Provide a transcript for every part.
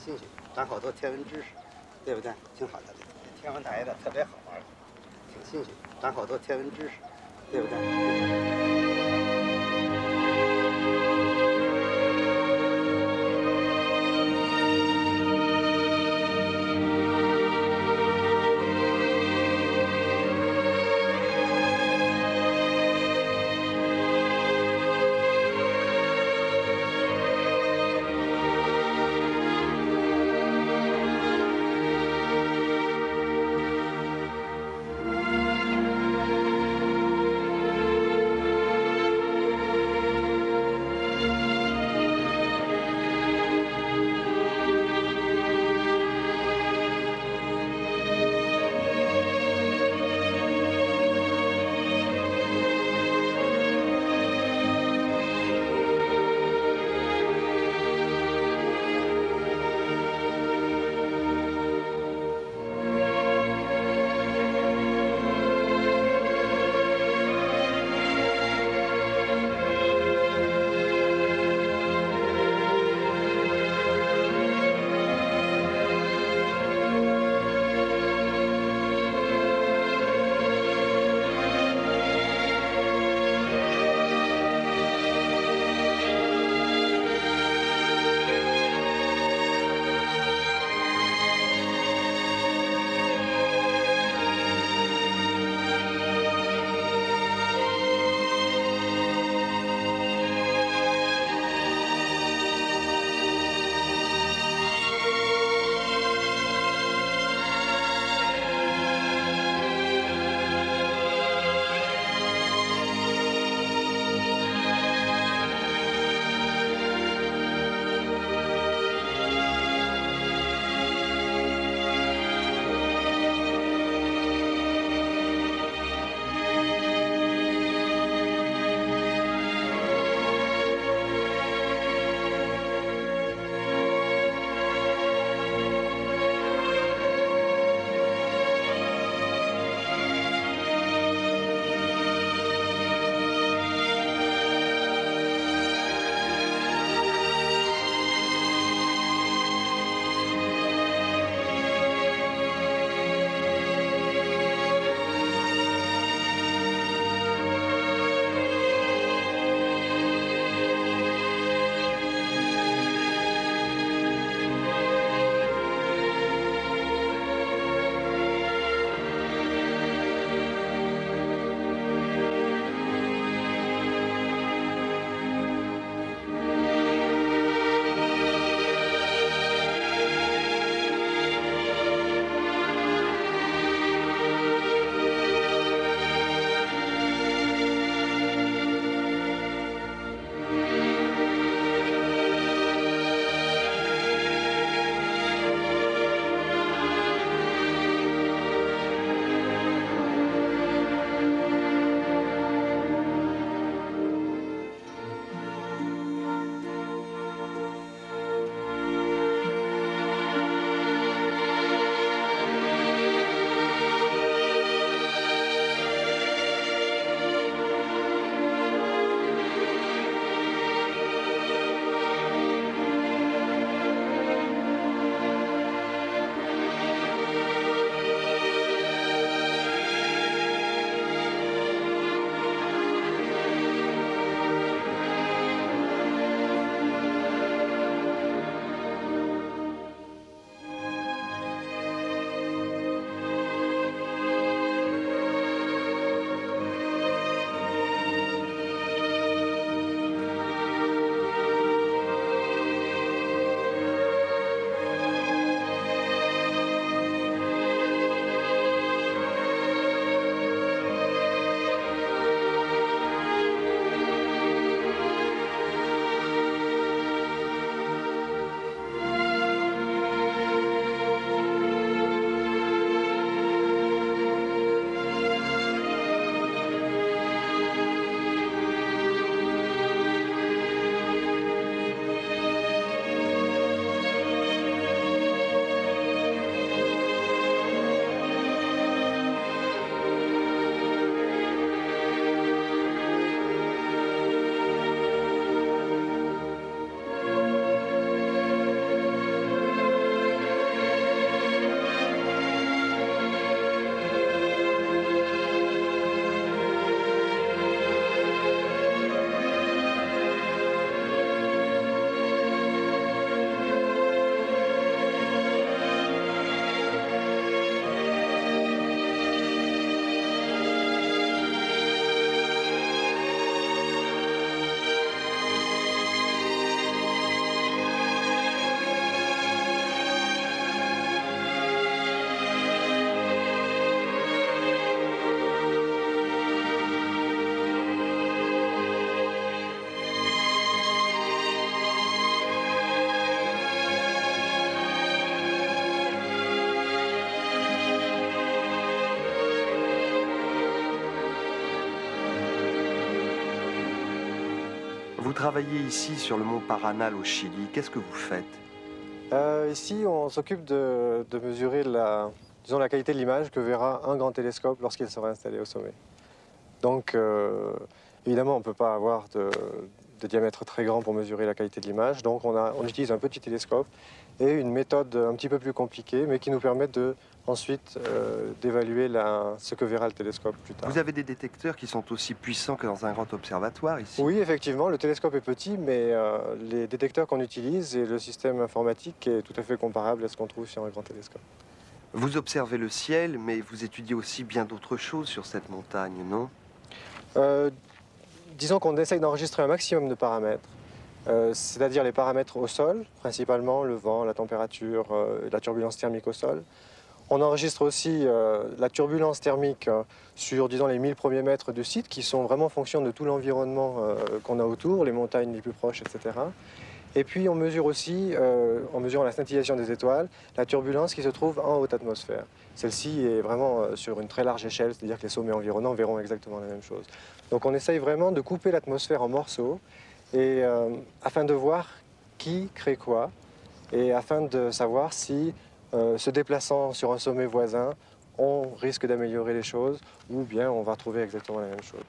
兴趣，长好多天文知识，对不对？挺好的，天文台的特别好玩，挺兴趣，长好多天文知识，对不对？ Vous travaillez ici sur le mont Paranal au Chili. Qu'est-ce que vous faites? Ici, on s'occupe de mesurer disons, la qualité de l'image que verra un grand télescope lorsqu'il sera installé au sommet. Donc, évidemment, on ne peut pas avoir de diamètre très grand pour mesurer la qualité de l'image. Donc, on utilise un petit télescope et une méthode un petit peu plus compliquée, mais qui nous permet ensuite d'évaluer ce que verra le télescope plus tard. Vous avez des détecteurs qui sont aussi puissants que dans un grand observatoire ici? Oui, effectivement, le télescope est petit, mais les détecteurs qu'on utilise et le système informatique est tout à fait comparable à ce qu'on trouve sur un grand télescope. Vous observez le ciel, mais vous étudiez aussi bien d'autres choses sur cette montagne, non? Disons qu'on essaye d'enregistrer un maximum de paramètres, c'est-à-dire les paramètres au sol, principalement le vent, la température, la turbulence thermique au sol. On enregistre aussi la turbulence thermique sur, disons, les 1000 premiers mètres du site, qui sont vraiment en fonction de tout l'environnement qu'on a autour, les montagnes les plus proches, etc. Et puis on mesure aussi, en mesurant la scintillation des étoiles, la turbulence qui se trouve en haute atmosphère. Celle-ci est vraiment sur une très large échelle, c'est-à-dire que les sommets environnants verront exactement la même chose. Donc on essaye vraiment de couper l'atmosphère en morceaux, et, afin de voir qui crée quoi, et afin de savoir si, se déplaçant sur un sommet voisin, on risque d'améliorer les choses, ou bien on va retrouver exactement la même chose.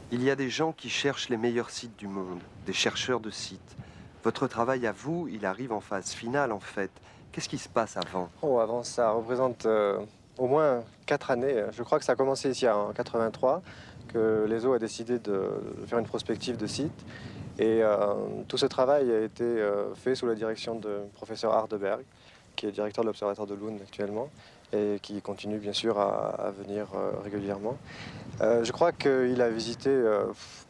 Il y a des gens qui cherchent les meilleurs sites du monde, des chercheurs de sites. Votre travail à vous, il arrive en phase finale en fait. Qu'est-ce qui se passe avant? Oh, avant, ça représente au moins 4 années. Je crois que ça a commencé ici en 83, que l'ESO a décidé de faire une prospective de sites. Et tout ce travail a été fait sous la direction du professeur Hardeberg, qui est directeur de l'Observatoire de Lund actuellement, et qui continue bien sûr à venir régulièrement. Je crois qu'il a visité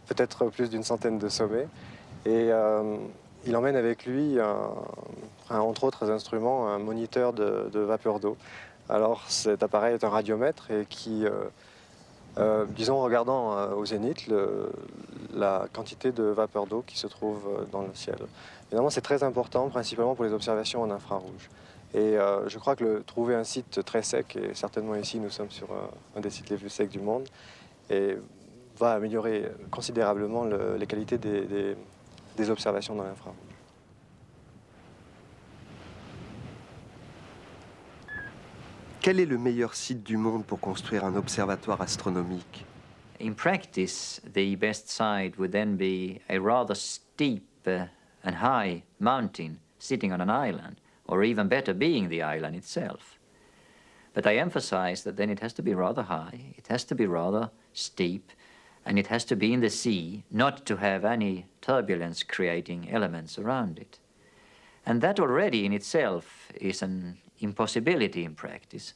peut-être plus d'une centaine de sommets, et il emmène avec lui, entre autres instruments, un moniteur de vapeur d'eau. Alors cet appareil est un radiomètre et qui, disons, regardant au zénith la quantité de vapeur d'eau qui se trouve dans le ciel. Évidemment, c'est très important, principalement pour les observations en infrarouge. Et je crois que trouver un site très sec, et certainement ici nous sommes sur un des sites les plus secs du monde, et va améliorer considérablement les qualités des observations dans l'infrarouge. Quel est le meilleur site du monde pour construire un observatoire astronomique? In practice, the best site would then be a rather steep and high mountain sitting on an island, or even better, being the island itself. But I emphasize that then it has to be rather high, it has to be rather steep, and it has to be in the sea, not to have any turbulence creating elements around it. And that already in itself is an impossibility in practice,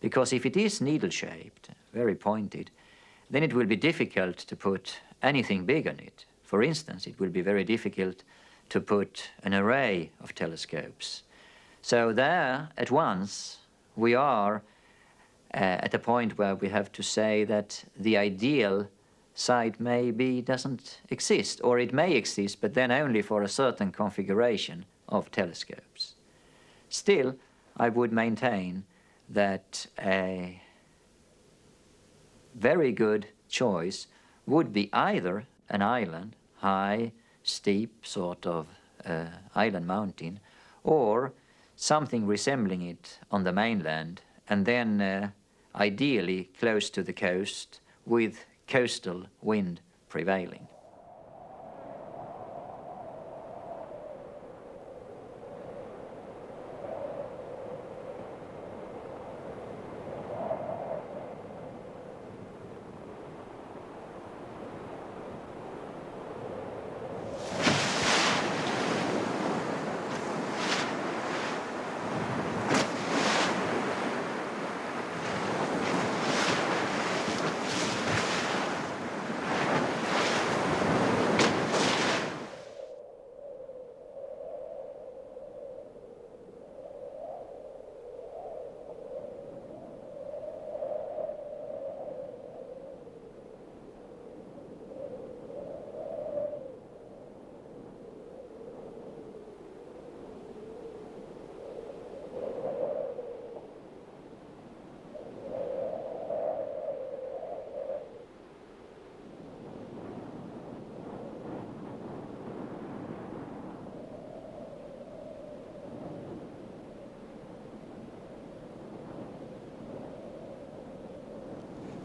because if it is needle-shaped, very pointed, then it will be difficult to put anything big on it. For instance, it will be very difficult to put an array of telescopes. So there, at once, we are at a point where we have to say that the ideal site maybe doesn't exist, or it may exist, but then only for a certain configuration of telescopes. Still, I would maintain that a very good choice would be either an island, high, steep sort of island mountain, or something resembling it on the mainland, and then ideally close to the coast with coastal wind prevailing.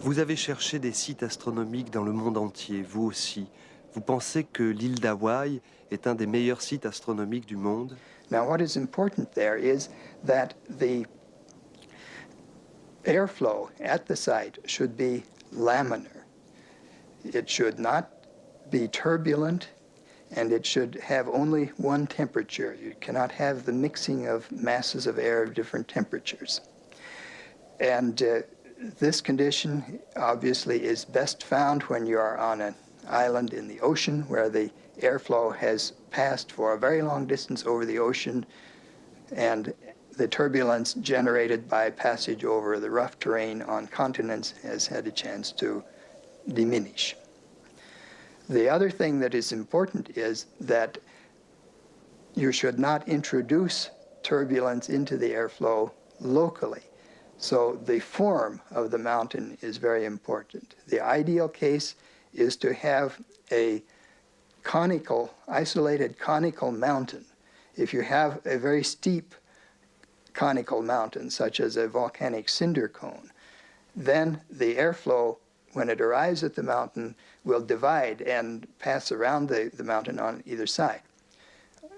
Vous avez cherché des sites astronomiques dans le monde entier, vous aussi. Vous pensez que l'île d'Hawaï est un des meilleurs sites astronomiques du monde? Now, what is important there is that the airflow at the site should be laminar. It should not be turbulent, and it should have only one temperature. You cannot have the mixing of masses of air of different temperatures. And this condition obviously is best found when you are on an island in the ocean where the airflow has passed for a very long distance over the ocean, and the turbulence generated by passage over the rough terrain on continents has had a chance to diminish. The other thing that is important is that you should not introduce turbulence into the airflow locally. So the form of the mountain is very important. The ideal case is to have a conical, isolated conical mountain. If you have a very steep conical mountain, such as a volcanic cinder cone, then the airflow, when it arrives at the mountain, will divide and pass around the mountain on either side.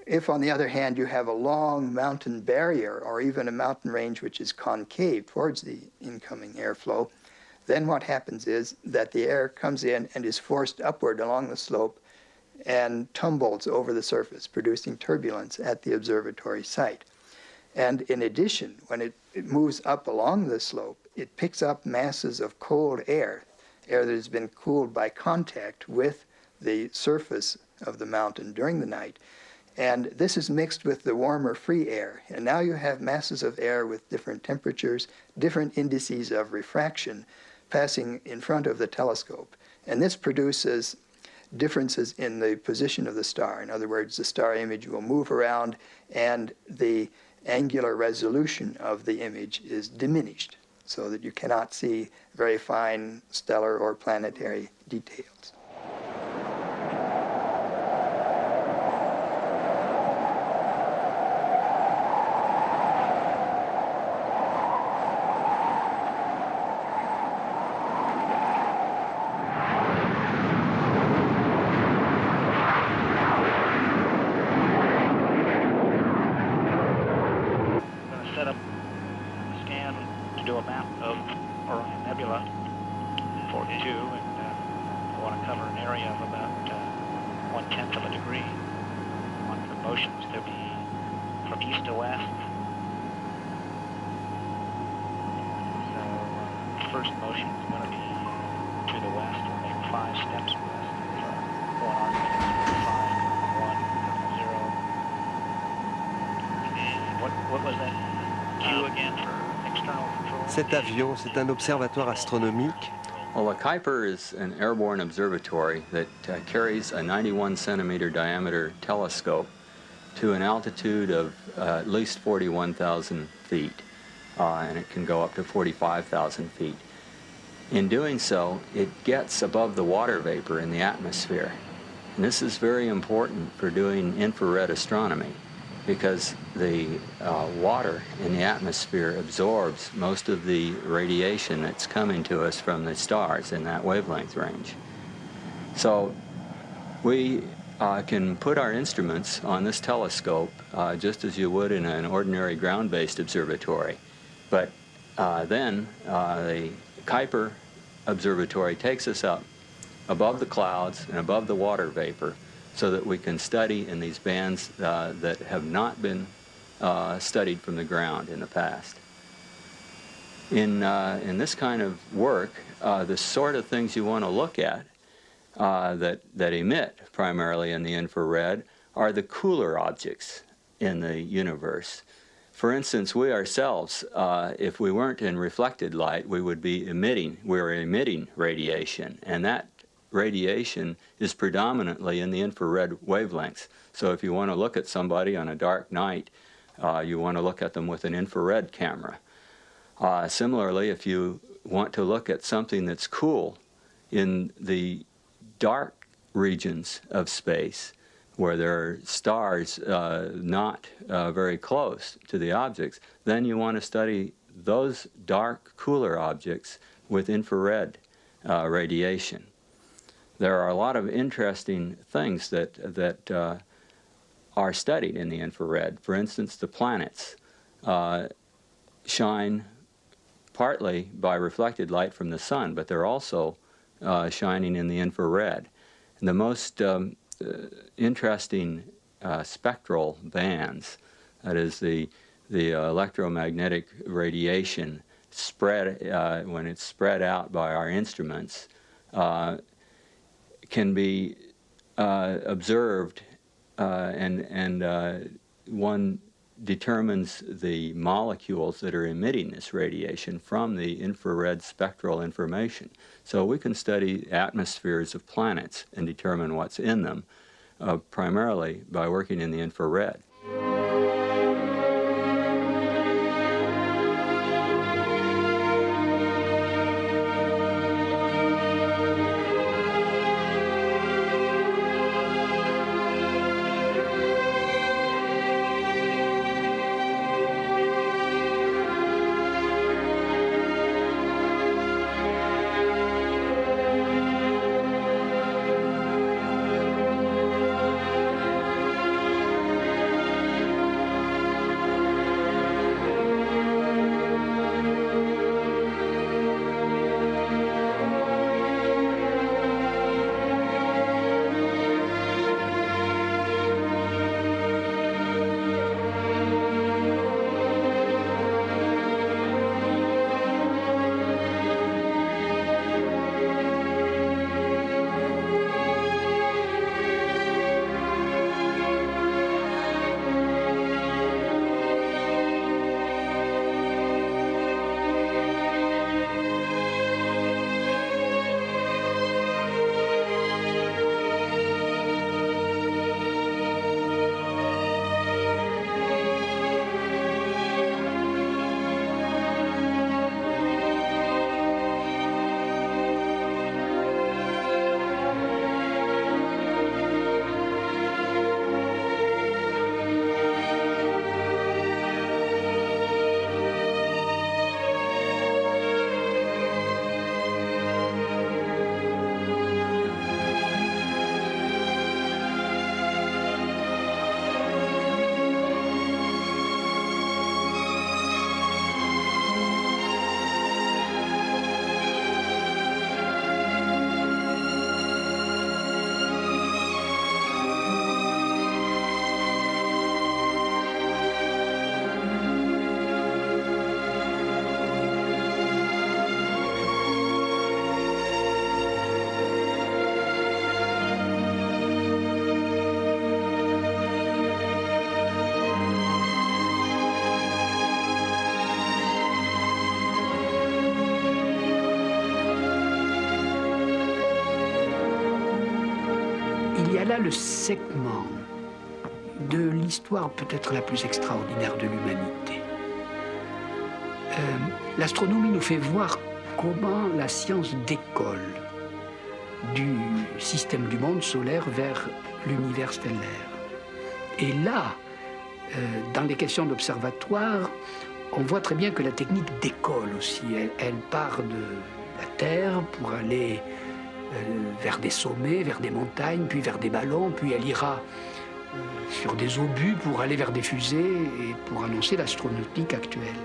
If, on the other hand, you have a long mountain barrier or even a mountain range which is concave towards the incoming airflow, then what happens is that the air comes in and is forced upward along the slope and tumbles over the surface, producing turbulence at the observatory site. And in addition, when it moves up along the slope, it picks up masses of cold air that has been cooled by contact with the surface of the mountain during the night. And this is mixed with the warmer free air. And now you have masses of air with different temperatures, different indices of refraction passing in front of the telescope. And this produces differences in the position of the star. In other words, the star image will move around and the angular resolution of the image is diminished so that you cannot see very fine stellar or planetary details. Cet avion, c'est un observatoire astronomique. Well, the Kuiper is an airborne observatory that carries a 91 centimeter diameter telescope to an altitude of at least 41,000 feet, and it can go up to 45,000 feet. In doing so, it gets above the water vapor in the atmosphere. And this is very important for doing infrared astronomy, because the water in the atmosphere absorbs most of the radiation that's coming to us from the stars in that wavelength range. So we can put our instruments on this telescope just as you would in an ordinary ground-based observatory. But then the Kuiper observatory takes us up above the clouds and above the water vapor, so that we can study in these bands that have not been studied from the ground in the past. In this kind of work, the sort of things you want to look at that emit primarily in the infrared are the cooler objects in the universe. For instance, we ourselves, if we weren't in reflected light, we're emitting radiation, and that radiation is predominantly in the infrared wavelengths. So if you want to look at somebody on a dark night, you want to look at them with an infrared camera. Similarly, if you want to look at something that's cool in the dark regions of space, where there are stars not very close to the objects, then you want to study those dark, cooler objects with infrared radiation. There are a lot of interesting things that are studied in the infrared. For instance, the planets shine partly by reflected light from the sun, but they're also shining in the infrared. And the most interesting spectral bands, that is the electromagnetic radiation spread, when it's spread out by our instruments, can be observed, and one determines the molecules that are emitting this radiation from the infrared spectral information. So we can study atmospheres of planets and determine what's in them, primarily by working in the infrared. Il y a là le segment de l'histoire peut-être la plus extraordinaire de l'humanité. L'astronomie nous fait voir comment la science décolle du système du monde solaire vers l'univers stellaire. Et là, dans les questions d'observatoire, on voit très bien que la technique décolle aussi. Elle part de la Terre pour aller vers des sommets, vers des montagnes, puis vers des ballons, puis elle ira sur des obus pour aller vers des fusées et pour annoncer l'astronautique actuelle.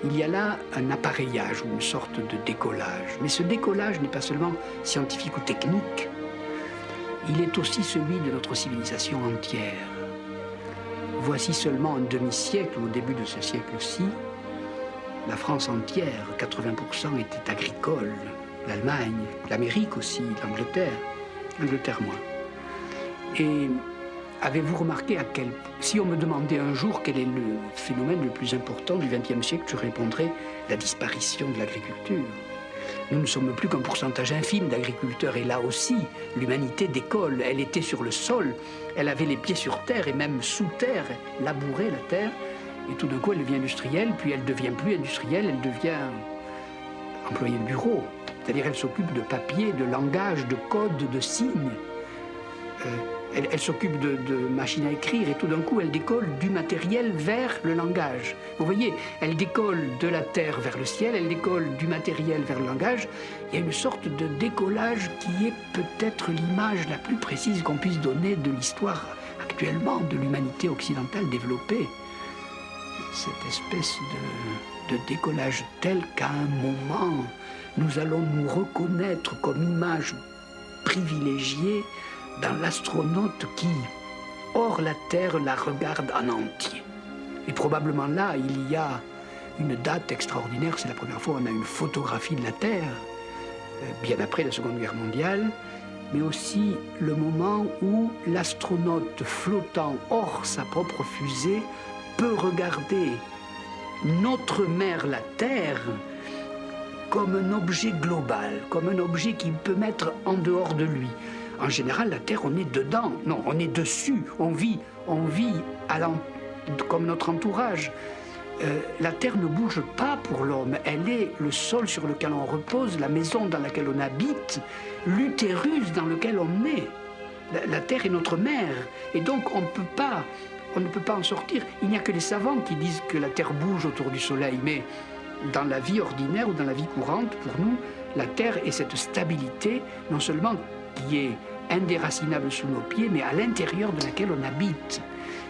Il y a là un appareillage ou une sorte de décollage. Mais ce décollage n'est pas seulement scientifique ou technique, il est aussi celui de notre civilisation entière. Voici seulement un demi-siècle, au début de ce siècle-ci, la France entière, 80% était agricole. L'Allemagne, l'Amérique aussi, l'Angleterre moins. Et avez-vous remarqué à quel... Si on me demandait un jour quel est le phénomène le plus important du XXe siècle, je répondrais la disparition de l'agriculture. Nous ne sommes plus qu'un pourcentage infime d'agriculteurs, et là aussi, l'humanité décolle. Elle était sur le sol, elle avait les pieds sur terre, et même sous terre, labourait la terre, et tout d'un coup, elle devient industrielle, puis elle ne devient plus industrielle, elle devient employée de bureau. C'est-à-dire elle s'occupe de papier, de langage, de code, de signes. Elle s'occupe de machines à écrire et tout d'un coup, elle décolle du matériel vers le langage. Vous voyez, elle décolle de la terre vers le ciel, elle décolle du matériel vers le langage. Il y a une sorte de décollage qui est peut-être l'image la plus précise qu'on puisse donner de l'histoire actuellement de l'humanité occidentale développée. Cette espèce de décollage tel qu'à un moment, nous allons nous reconnaître comme image privilégiée dans l'astronaute qui, hors la Terre, la regarde en entier. Et probablement là, il y a une date extraordinaire, c'est la première fois qu'on a une photographie de la Terre, bien après la Seconde Guerre mondiale, mais aussi le moment où l'astronaute flottant hors sa propre fusée peut regarder notre mère, la Terre, comme un objet global, comme un objet qu'il peut mettre en dehors de lui. En général, la Terre, on est dedans. Non, on est dessus. On vit comme notre entourage. La Terre ne bouge pas pour l'homme. Elle est le sol sur lequel on repose, la maison dans laquelle on habite, l'utérus dans lequel on est. La Terre est notre mère. Et donc, on ne peut pas en sortir. Il n'y a que les savants qui disent que la Terre bouge autour du Soleil. Mais dans la vie ordinaire ou dans la vie courante, pour nous, la Terre est cette stabilité, non seulement qui est indéracinable sous nos pieds, mais à l'intérieur de laquelle on habite.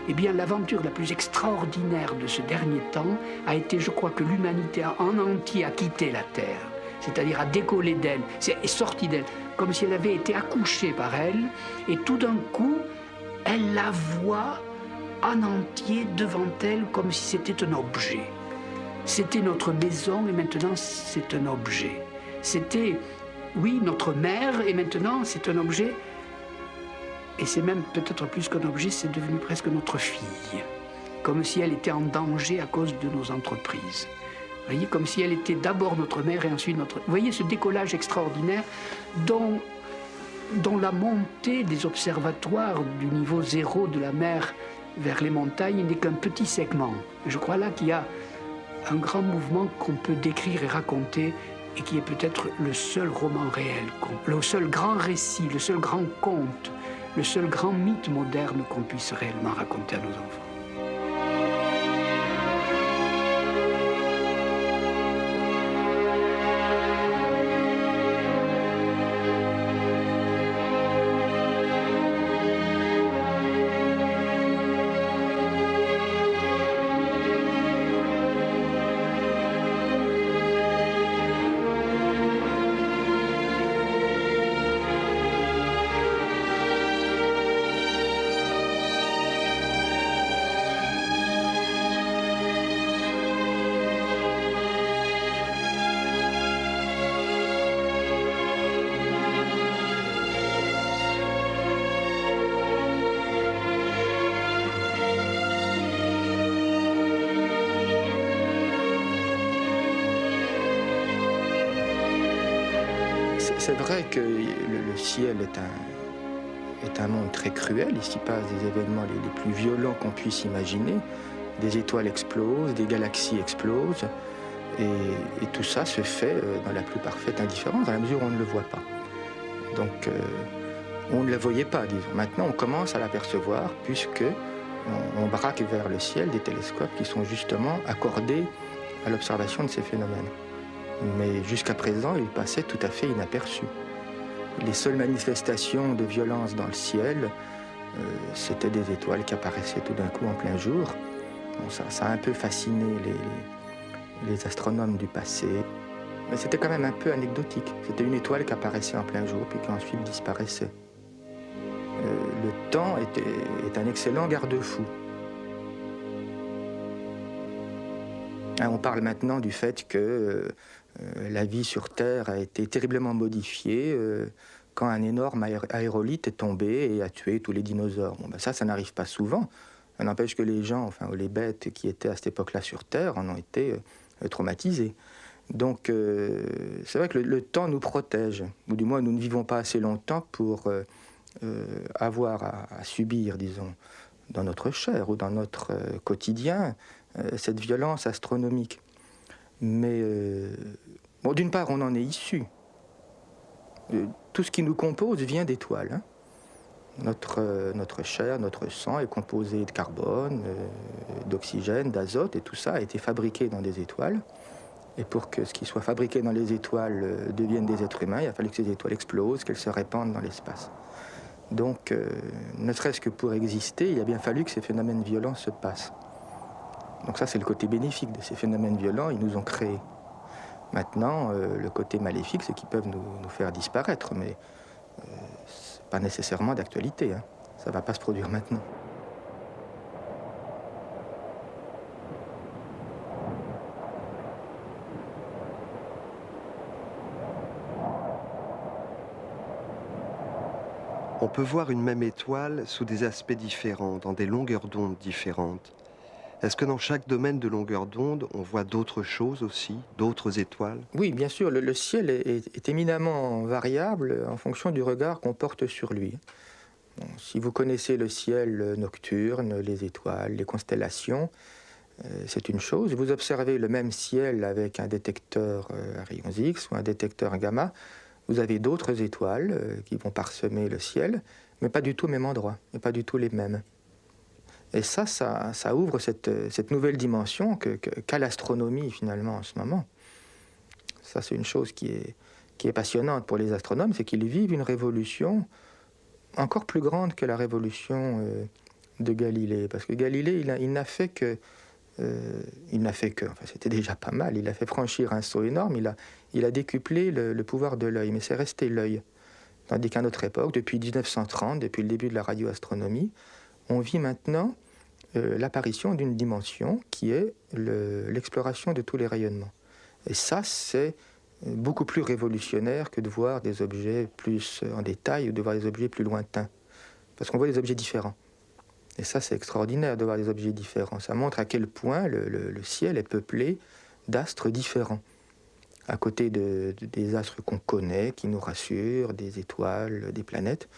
Eh bien, l'aventure la plus extraordinaire de ce dernier temps a été, je crois, que l'humanité en entier a quitté la Terre, c'est-à-dire a décollé d'elle, est sortie d'elle, comme si elle avait été accouchée par elle, et tout d'un coup, elle la voit en entier devant elle, comme si c'était un objet. C'était notre maison, et maintenant, c'est un objet. C'était, oui, notre mère, et maintenant, c'est un objet. Et c'est même peut-être plus qu'un objet, c'est devenu presque notre fille. Comme si elle était en danger à cause de nos entreprises. Vous voyez, comme si elle était d'abord notre mère et ensuite notre... Vous voyez ce décollage extraordinaire dont la montée des observatoires du niveau zéro de la mer vers les montagnes n'est qu'un petit segment. Je crois là qu'il y a un grand mouvement qu'on peut décrire et raconter et qui est peut-être le seul roman réel, le seul grand récit, le seul grand conte, le seul grand mythe moderne qu'on puisse réellement raconter à nos enfants. C'est vrai que le ciel est un monde très cruel. Il s'y passe des événements les plus violents qu'on puisse imaginer. Des étoiles explosent, des galaxies explosent. Et tout ça se fait dans la plus parfaite indifférence, dans la mesure où on ne le voit pas. Donc, on ne le voyait pas, disons. Maintenant, on commence à l'apercevoir, puisque on braque vers le ciel des télescopes qui sont justement accordés à l'observation de ces phénomènes. Mais jusqu'à présent, ils passaient tout à fait inaperçus. Les seules manifestations de violence dans le ciel, c'était des étoiles qui apparaissaient tout d'un coup en plein jour. Bon, ça a un peu fasciné les astronomes du passé. Mais c'était quand même un peu anecdotique. C'était une étoile qui apparaissait en plein jour, puis qui ensuite disparaissait. Le temps est un excellent garde-fou. On parle maintenant du fait que la vie sur Terre a été terriblement modifiée quand un énorme aérolithe est tombé et a tué tous les dinosaures. Bon, ben ça n'arrive pas souvent. Ça n'empêche que les gens, enfin les bêtes qui étaient à cette époque-là sur Terre en ont été traumatisés. Donc c'est vrai que le temps nous protège, ou du moins nous ne vivons pas assez longtemps pour avoir à subir, disons, dans notre chair ou dans notre quotidien, cette violence astronomique. Mais bon, d'une part, on en est issu. Tout ce qui nous compose vient d'étoiles. Hein. Notre chair, notre sang est composé de carbone, d'oxygène, d'azote, et tout ça a été fabriqué dans des étoiles. Et pour que ce qui soit fabriqué dans les étoiles devienne des êtres humains, il a fallu que ces étoiles explosent, qu'elles se répandent dans l'espace. Donc, ne serait-ce que pour exister, il a bien fallu que ces phénomènes violents se passent. Donc ça, c'est le côté bénéfique de ces phénomènes violents, ils nous ont créés. Maintenant, le côté maléfique, c'est qu'ils peuvent nous faire disparaître, mais c'est pas nécessairement d'actualité, hein. Ça ne va pas se produire maintenant. On peut voir une même étoile sous des aspects différents, dans des longueurs d'onde différentes. Est-ce que dans chaque domaine de longueur d'onde, on voit d'autres choses aussi, d'autres étoiles? Oui, bien sûr, le ciel est éminemment variable en fonction du regard qu'on porte sur lui. Bon, si vous connaissez le ciel nocturne, les étoiles, les constellations, c'est une chose. Vous observez le même ciel avec un détecteur à rayons X ou un détecteur gamma, vous avez d'autres étoiles qui vont parsemer le ciel, mais pas du tout au même endroit, et pas du tout les mêmes. Et ça ouvre cette nouvelle dimension qu'a l'astronomie finalement en ce moment. Ça, c'est une chose qui est passionnante pour les astronomes, c'est qu'ils vivent une révolution encore plus grande que la révolution de Galilée. Parce que Galilée, il n'a fait que... enfin c'était déjà pas mal, il a fait franchir un saut énorme, il a décuplé le pouvoir de l'œil, mais c'est resté l'œil. Tandis qu'à notre époque, depuis 1930, depuis le début de la radioastronomie, on vit maintenant l'apparition d'une dimension qui est l'exploration de tous les rayonnements. Et ça, c'est beaucoup plus révolutionnaire que de voir des objets plus en détail ou de voir des objets plus lointains. Parce qu'on voit des objets différents. Et ça, c'est extraordinaire de voir des objets différents. Ça montre à quel point le ciel est peuplé d'astres différents. À côté des astres qu'on connaît, qui nous rassurent, des étoiles, des planètes,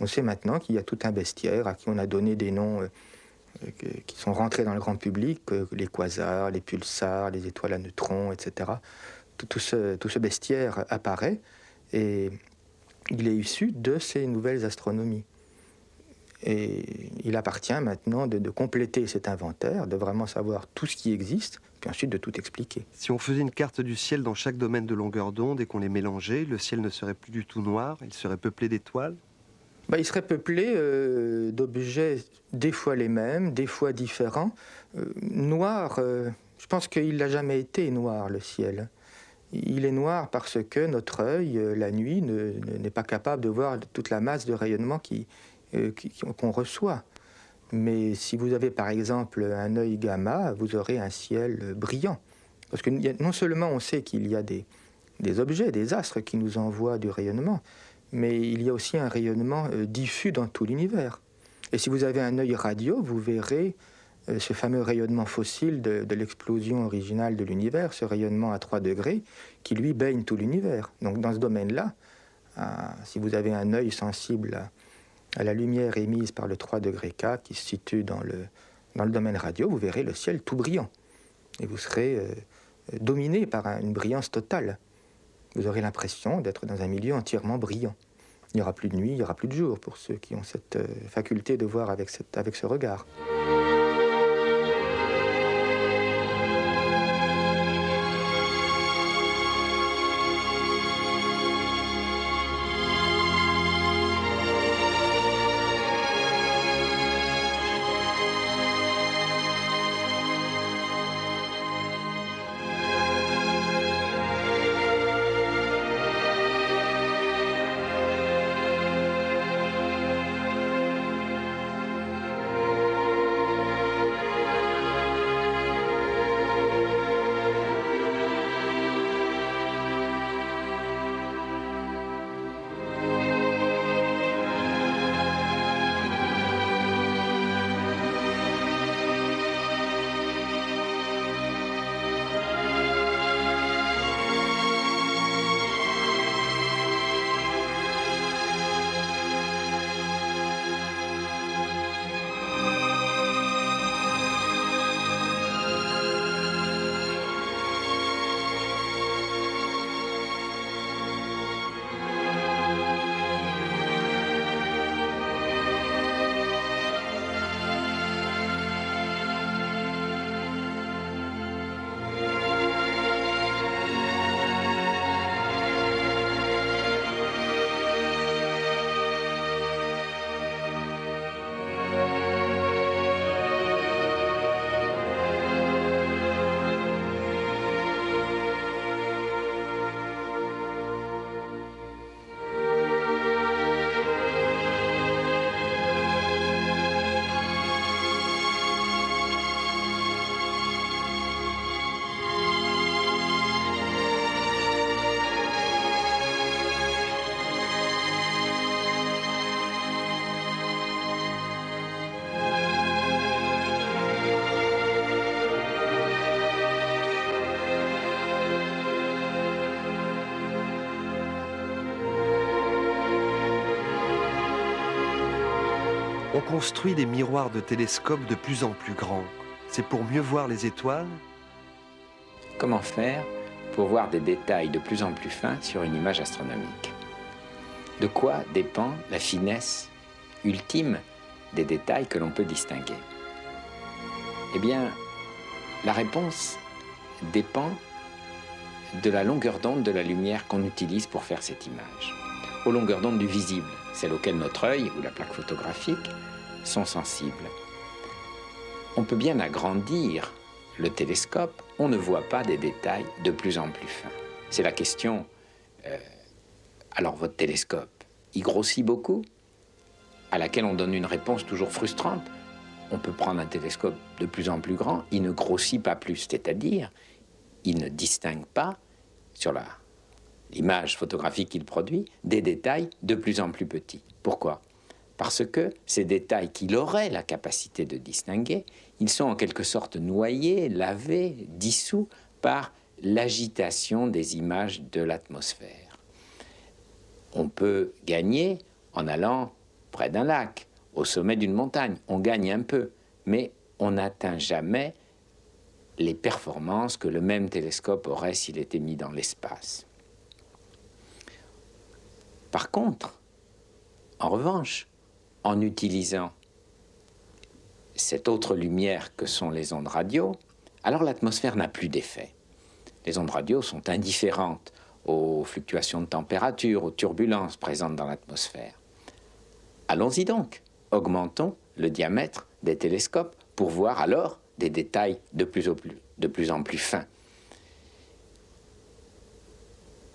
on sait maintenant qu'il y a tout un bestiaire à qui on a donné des noms qui sont rentrés dans le grand public, les quasars, les pulsars, les étoiles à neutrons, etc. Tout ce bestiaire apparaît et il est issu de ces nouvelles astronomies. Et il appartient maintenant de compléter cet inventaire, de vraiment savoir tout ce qui existe, puis ensuite de tout expliquer. Si on faisait une carte du ciel dans chaque domaine de longueur d'onde et qu'on les mélangeait, le ciel ne serait plus du tout noir, il serait peuplé d'étoiles? Il serait peuplé d'objets des fois les mêmes, des fois différents. Noir, je pense qu'il n'a jamais été noir, le ciel. Il est noir parce que notre œil, la nuit, n'est pas capable de voir toute la masse de rayonnement qu'on reçoit. Mais si vous avez par exemple un œil gamma, vous aurez un ciel brillant. Parce que non seulement on sait qu'il y a des objets, des astres qui nous envoient du rayonnement, mais il y a aussi un rayonnement diffus dans tout l'univers. Et si vous avez un œil radio, vous verrez ce fameux rayonnement fossile de l'explosion originale de l'univers, ce rayonnement à 3 degrés, qui lui baigne tout l'univers. Donc dans ce domaine-là, si vous avez un œil sensible à la lumière émise par le 3 degrés K, qui se situe dans le domaine radio, vous verrez le ciel tout brillant. Et vous serez dominé par une brillance totale. Vous aurez l'impression d'être dans un milieu entièrement brillant. Il n'y aura plus de nuit, il n'y aura plus de jour pour ceux qui ont cette faculté de voir avec ce regard. construit des miroirs de télescopes de plus en plus grands. C'est pour mieux voir les étoiles? Comment faire pour voir des détails de plus en plus fins sur une image astronomique? De quoi dépend la finesse ultime des détails que l'on peut distinguer? Eh bien, la réponse dépend de la longueur d'onde de la lumière qu'on utilise pour faire cette image. Aux longueurs d'onde du visible, celles auxquelles notre œil ou la plaque photographique sont sensibles. On peut bien agrandir le télescope, on ne voit pas des détails de plus en plus fins. C'est la question, alors votre télescope, il grossit beaucoup? À laquelle on donne une réponse toujours frustrante. On peut prendre un télescope de plus en plus grand, il ne grossit pas plus, c'est-à-dire, il ne distingue pas, sur l'image photographique qu'il produit, des détails de plus en plus petits. Pourquoi? Parce que ces détails qu'il aurait la capacité de distinguer, ils sont en quelque sorte noyés, lavés, dissous par l'agitation des images de l'atmosphère. On peut gagner en allant près d'un lac, au sommet d'une montagne. On gagne un peu, mais on n'atteint jamais les performances que le même télescope aurait s'il était mis dans l'espace. Par contre, en revanche, en utilisant cette autre lumière que sont les ondes radio, alors l'atmosphère n'a plus d'effet. Les ondes radio sont indifférentes aux fluctuations de température, aux turbulences présentes dans l'atmosphère. Allons-y donc, augmentons le diamètre des télescopes pour voir alors des détails de plus en plus fins.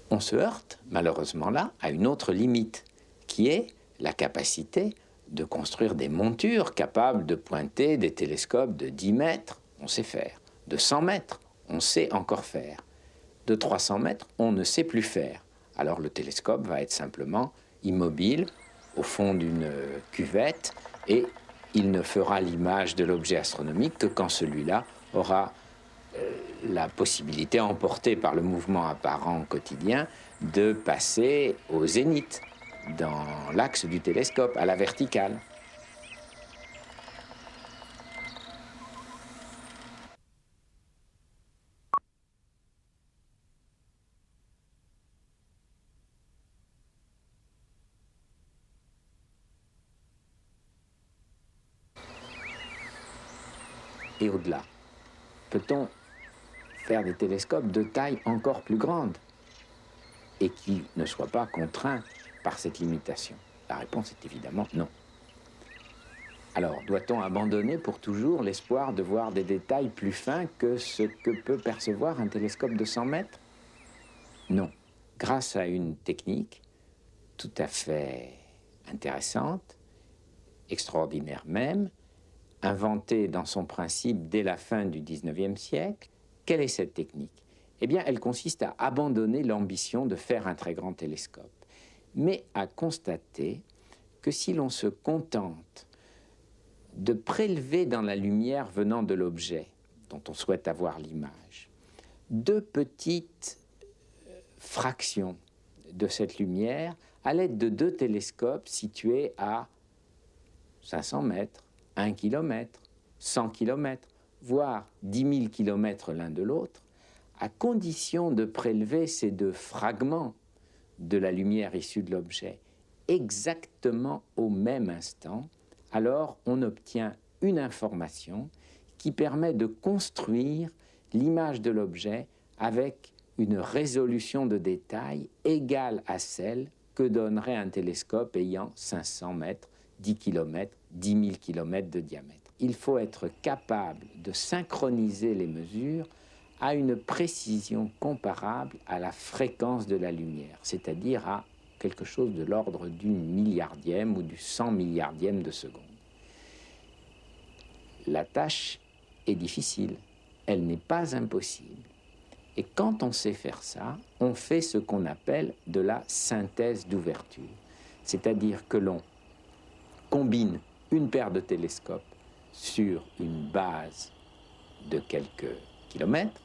On se heurte, malheureusement là, à une autre limite, qui est la capacité de construire des montures capables de pointer des télescopes de 10 mètres, on sait faire. De 100 mètres, on sait encore faire. De 300 mètres, on ne sait plus faire. Alors le télescope va être simplement immobile, au fond d'une cuvette, et il ne fera l'image de l'objet astronomique que quand celui-là aura la possibilité, emportée par le mouvement apparent quotidien, de passer au zénith, dans l'axe du télescope, à la verticale. Et au-delà, peut-on faire des télescopes de taille encore plus grande et qui ne soient pas contraints par cette limitation? La réponse est évidemment non. Alors, doit-on abandonner pour toujours l'espoir de voir des détails plus fins que ce que peut percevoir un télescope de 100 mètres? Non. Grâce à une technique tout à fait intéressante, extraordinaire même, inventée dans son principe dès la fin du XIXe siècle. Quelle est cette technique? Eh bien, elle consiste à abandonner l'ambition de faire un très grand télescope, mais à constater que si l'on se contente de prélever dans la lumière venant de l'objet dont on souhaite avoir l'image, deux petites fractions de cette lumière à l'aide de deux télescopes situés à 500 mètres, 1 km, 100 km, voire 10 000 km l'un de l'autre, à condition de prélever ces deux fragments de la lumière issue de l'objet exactement au même instant, alors on obtient une information qui permet de construire l'image de l'objet avec une résolution de détail égale à celle que donnerait un télescope ayant 500 mètres, 10 km, 10 000 km de diamètre. Il faut être capable de synchroniser les mesures à une précision comparable à la fréquence de la lumière, c'est-à-dire à quelque chose de l'ordre du milliardième ou du 100 milliardième de seconde. La tâche est difficile, elle n'est pas impossible. Et quand on sait faire ça, on fait ce qu'on appelle de la synthèse d'ouverture, c'est-à-dire que l'on combine une paire de télescopes sur une base de quelques kilomètres,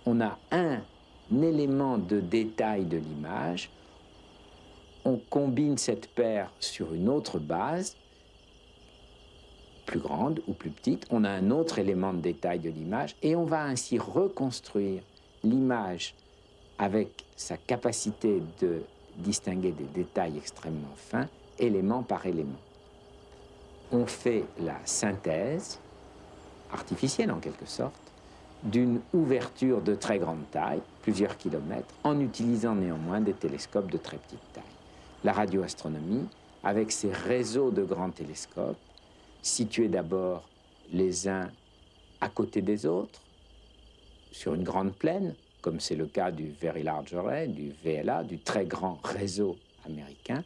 on a un élément de détail de l'image, on combine cette paire sur une autre base, plus grande ou plus petite, on a un autre élément de détail de l'image et on va ainsi reconstruire l'image avec sa capacité de distinguer des détails extrêmement fins, élément par élément. On fait la synthèse, artificielle en quelque sorte, d'une ouverture de très grande taille, plusieurs kilomètres, en utilisant néanmoins des télescopes de très petite taille. La radioastronomie, avec ses réseaux de grands télescopes, situés d'abord les uns à côté des autres, sur une grande plaine, comme c'est le cas du Very Large Array, du VLA, du très grand réseau américain,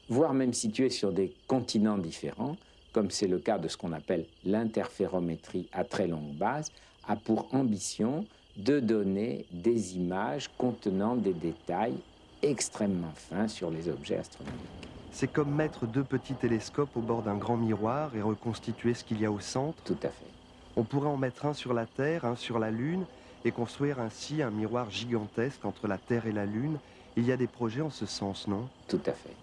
voire même situés sur des continents différents, comme c'est le cas de ce qu'on appelle l'interférométrie à très longue base, a pour ambition de donner des images contenant des détails extrêmement fins sur les objets astronomiques. C'est comme mettre deux petits télescopes au bord d'un grand miroir et reconstituer ce qu'il y a au centre. Tout à fait. On pourrait en mettre un sur la Terre, un sur la Lune, et construire ainsi un miroir gigantesque entre la Terre et la Lune. Il y a des projets en ce sens, non? Tout à fait.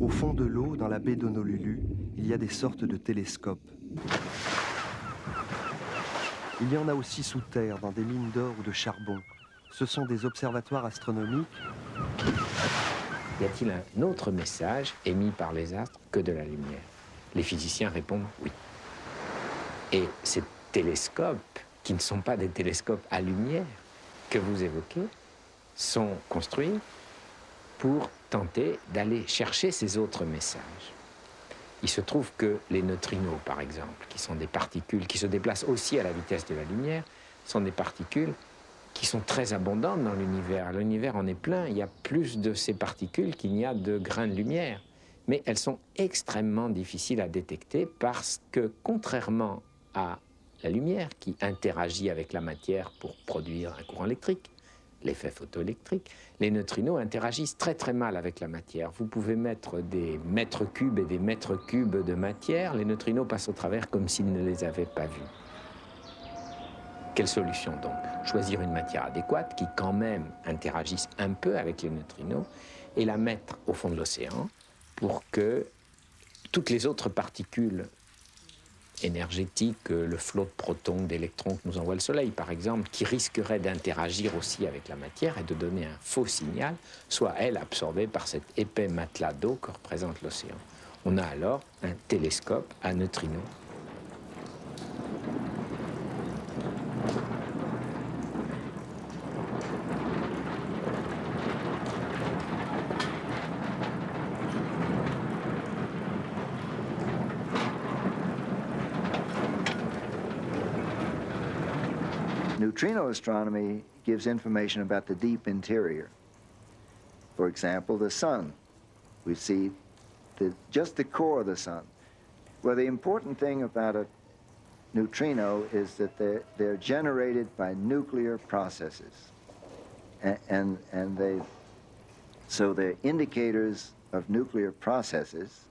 Au fond de l'eau, dans la baie d'Honolulu, il y a des sortes de télescopes. Il y en a aussi sous terre, dans des mines d'or ou de charbon. Ce sont des observatoires astronomiques. Y a-t-il un autre message émis par les astres que de la lumière? Les physiciens répondent oui. Et ces télescopes, qui ne sont pas des télescopes à lumière que vous évoquez, sont construits pour tenter d'aller chercher ces autres messages. Il se trouve que les neutrinos, par exemple, qui sont des particules qui se déplacent aussi à la vitesse de la lumière, sont des particules qui sont très abondantes dans l'univers. L'univers en est plein, il y a plus de ces particules qu'il n'y a de grains de lumière. Mais elles sont extrêmement difficiles à détecter parce que, contrairement à la lumière qui interagit avec la matière pour produire un courant électrique, l'effet photoélectrique, les neutrinos interagissent très très mal avec la matière. Vous pouvez mettre des mètres cubes et des mètres cubes de matière, les neutrinos passent au travers comme s'ils ne les avaient pas vus. Quelle solution donc? Choisir une matière adéquate qui quand même interagisse un peu avec les neutrinos et la mettre au fond de l'océan pour que toutes les autres particules énergétiques, le flot de protons, d'électrons que nous envoie le Soleil, par exemple, qui risqueraient d'interagir aussi avec la matière et de donner un faux signal, soient, elles, absorbées par cet épais matelas d'eau que représente l'océan. On a alors un télescope à neutrinos. Neutrino astronomy gives information about the deep interior. For example, the sun. We see just the core of the sun. Well, the important thing about a neutrino is that they're generated by nuclear processes. So they're indicators of nuclear processes,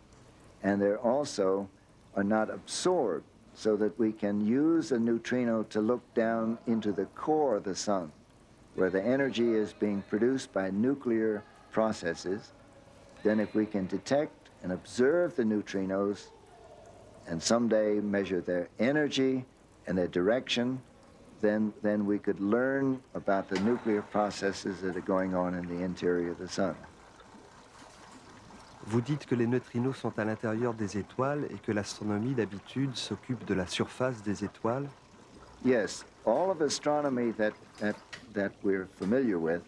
and they're also are not absorbed, so that we can use a neutrino to look down into the core of the sun, where the energy is being produced by nuclear processes. Then if we can detect and observe the neutrinos and someday measure their energy and their direction, then we could learn about the nuclear processes that are going on in the interior of the sun. Vous dites que les neutrinos sont à l'intérieur des étoiles et que l'astronomie, d'habitude, s'occupe de la surface des étoiles? Yes, all of astronomy that we're familiar with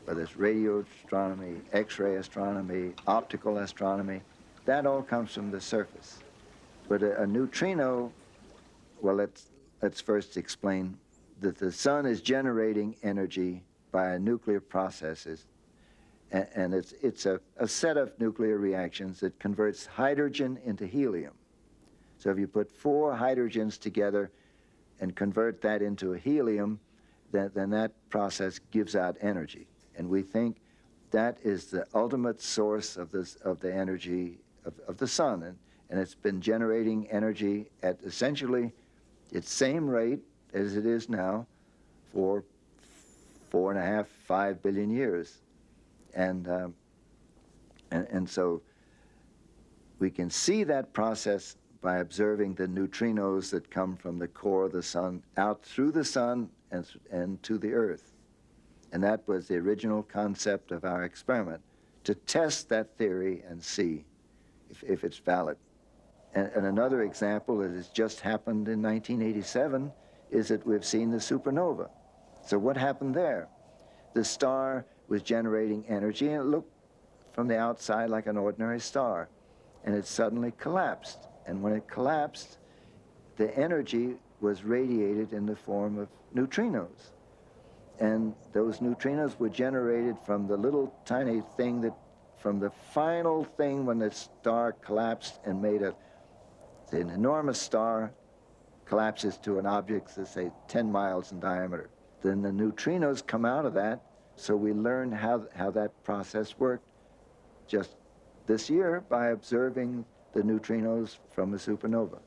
whether it's radio astronomy, X-ray astronomy, optical astronomy, that all comes from the surface. But a neutrino, well, let's first explain that the sun is generating energy by nuclear processes, and it's a set of nuclear reactions that converts hydrogen into helium. So if you put 4 hydrogens together and convert that into a helium, then that process gives out energy. And we think that is the ultimate source of the energy of the sun. And it's been generating energy at essentially its same rate as it is now for 4.5, 5 billion years. And so we can see that process by observing the neutrinos that come from the core of the sun out through the sun and to the Earth. And that was the original concept of our experiment, to test that theory and see if it's valid. And another example that has just happened in 1987 is that we've seen the supernova. So what happened there? The star was generating energy, and it looked from the outside like an ordinary star, and it suddenly collapsed. And when it collapsed, the energy was radiated in the form of neutrinos. And those neutrinos were generated from the little tiny thing that, from the final thing when the star collapsed and made an enormous star collapses to an object that's, say, 10 miles in diameter. Then the neutrinos come out of that, so we learned how that process worked just this year by observing the neutrinos from a supernova.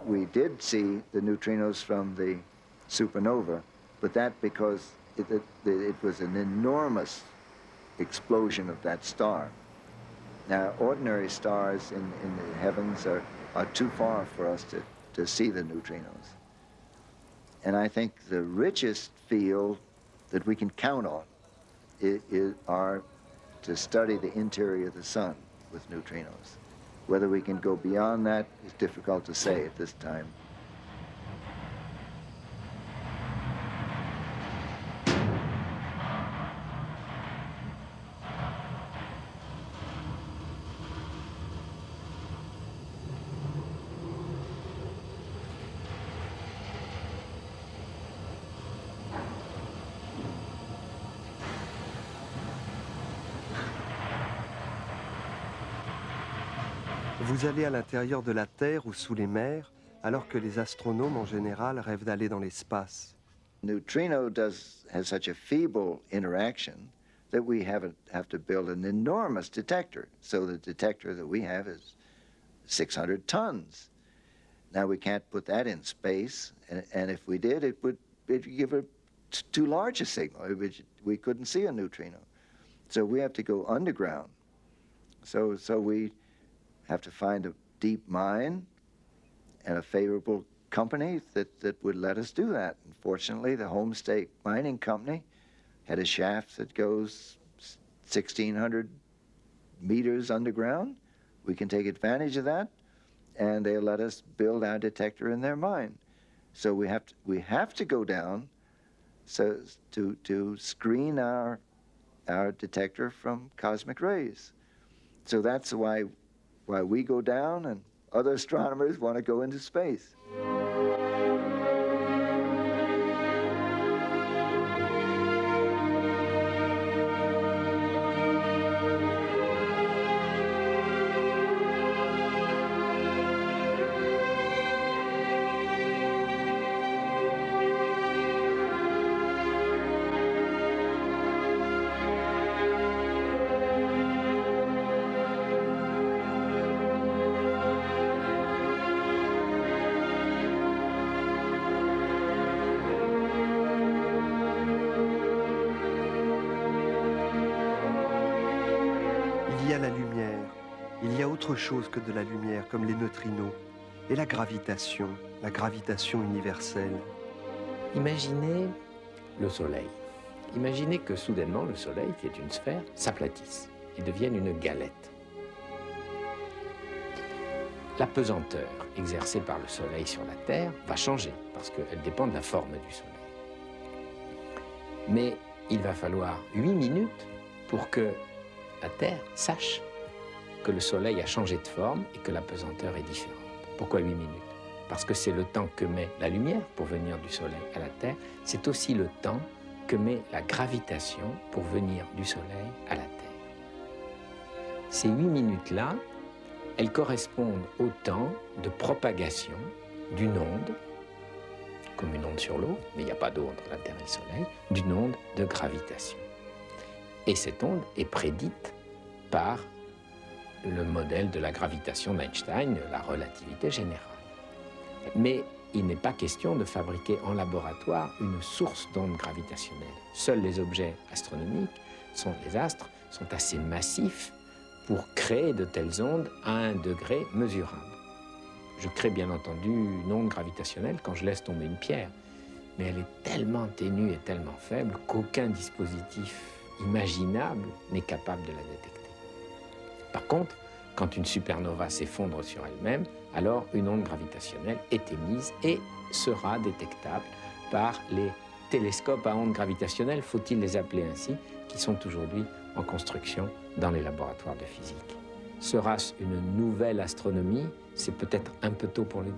We did see the neutrinos from the supernova, but that because it was an enormous explosion of that star. Now, ordinary stars in the heavens are too far for us to see the neutrinos. And I think the richest field that we can count on are to study the interior of the sun with neutrinos. Whether we can go beyond that is difficult to say at this time. Vous allez à l'intérieur de la Terre ou sous les mers, alors que les astronomes en général rêvent d'aller dans l'espace. Neutrino has such a feeble interaction that we have to build an enormous detector. So the detector that we have is 600 tons. Now we can't put that in space, and if we did, it'd give a too large a signal. We couldn't see a neutrino. So we have to go underground. So we have to find a deep mine and a favorable company that would let us do that. And fortunately, the Homestake Mining Company had a shaft that goes 1,600 meters underground. We can take advantage of that, and they'll let us build our detector in their mine. So we have to go down so to screen our detector from cosmic rays. So that's why we go down and other astronomers want to go into space. Il y a la lumière, il y a autre chose que de la lumière, comme les neutrinos, et la gravitation universelle. Imaginez le Soleil. Imaginez que soudainement le Soleil, qui est une sphère, s'aplatisse et devienne une galette. La pesanteur exercée par le Soleil sur la Terre va changer parce qu'elle dépend de la forme du Soleil. Mais il va falloir 8 minutes pour que la Terre sache que le Soleil a changé de forme et que la pesanteur est différente. Pourquoi 8 minutes? Parce que c'est le temps que met la lumière pour venir du Soleil à la Terre, c'est aussi le temps que met la gravitation pour venir du Soleil à la Terre. Ces 8 minutes-là, elles correspondent au temps de propagation d'une onde, comme une onde sur l'eau, mais il n'y a pas d'eau entre la Terre et le Soleil, d'une onde de gravitation. Et cette onde est prédite par le modèle de la gravitation d'Einstein, la relativité générale. Mais il n'est pas question de fabriquer en laboratoire une source d'ondes gravitationnelles. Seuls les objets astronomiques, les astres, sont assez massifs pour créer de telles ondes à un degré mesurable. Je crée bien entendu une onde gravitationnelle quand je laisse tomber une pierre, mais elle est tellement ténue et tellement faible qu'aucun dispositif imaginable n'est capable de la détecter. Par contre, quand une supernova s'effondre sur elle-même, alors une onde gravitationnelle est émise et sera détectable par les télescopes à ondes gravitationnelles, faut-il les appeler ainsi, qui sont aujourd'hui en construction dans les laboratoires de physique. Sera-ce une nouvelle astronomie? C'est peut-être un peu tôt pour le dire.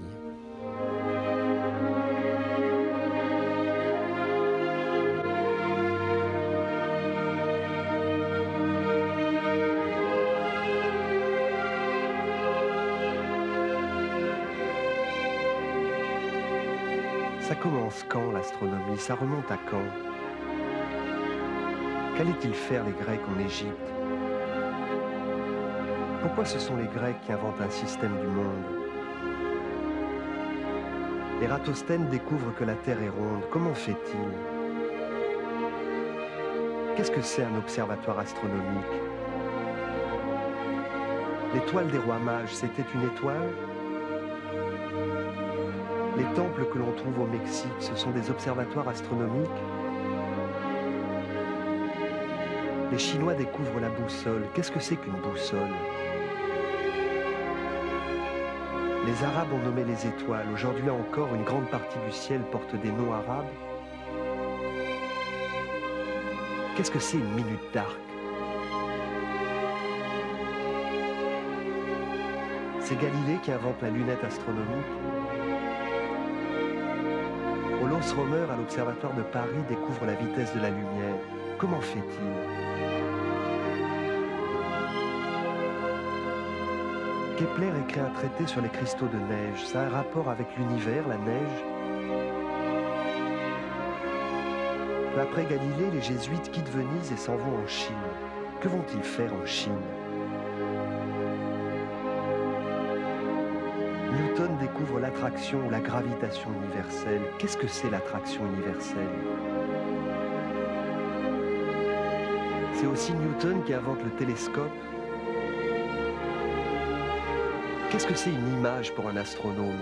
Ça commence quand, l'astronomie? Ça remonte à quand? Qu'allaient-ils faire les Grecs en Égypte? Pourquoi ce sont les Grecs qui inventent un système du monde? Ératosthène découvre que la Terre est ronde. Comment fait-il? Qu'est-ce que c'est un observatoire astronomique? L'étoile des rois mages, c'était une étoile? Les temples que l'on trouve au Mexique, ce sont des observatoires astronomiques? Les Chinois découvrent la boussole. Qu'est-ce que c'est qu'une boussole? Les Arabes ont nommé les étoiles. Aujourd'hui encore, une grande partie du ciel porte des noms arabes. Qu'est-ce que c'est une minute d'arc? C'est Galilée qui invente la lunette astronomique. Olaus Rømer, à l'Observatoire de Paris, découvre la vitesse de la lumière. Comment fait-il? Kepler écrit un traité sur les cristaux de neige. Ça a un rapport avec l'univers, la neige. Peu après Galilée, les jésuites quittent Venise et s'en vont en Chine. Que vont-ils faire en Chine? Newton découvre l'attraction ou la gravitation universelle. Qu'est-ce que c'est l'attraction universelle? C'est aussi Newton qui invente le télescope. Qu'est-ce que c'est une image pour un astronome?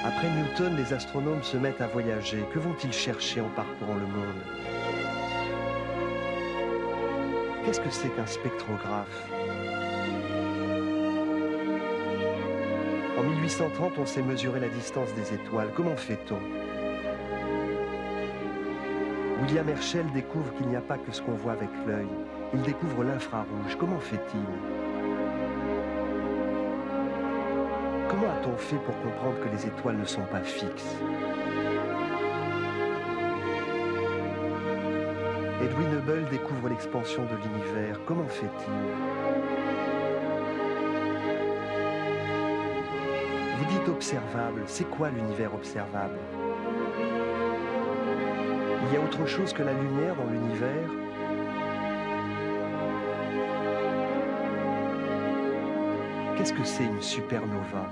Après Newton, les astronomes se mettent à voyager. Que vont-ils chercher en parcourant le monde? Qu'est-ce que c'est qu'un spectrographe? En 1830, on sait mesurer la distance des étoiles. Comment fait-on? William Herschel découvre qu'il n'y a pas que ce qu'on voit avec l'œil. Il découvre l'infrarouge. Comment fait-il? Comment a-t-on fait pour comprendre que les étoiles ne sont pas fixes? Edwin Hubble découvre l'expansion de l'univers. Comment fait-il? Vous dites observable. C'est quoi l'univers observable? Il y a autre chose que la lumière dans l'univers? Qu'est-ce que c'est une supernova?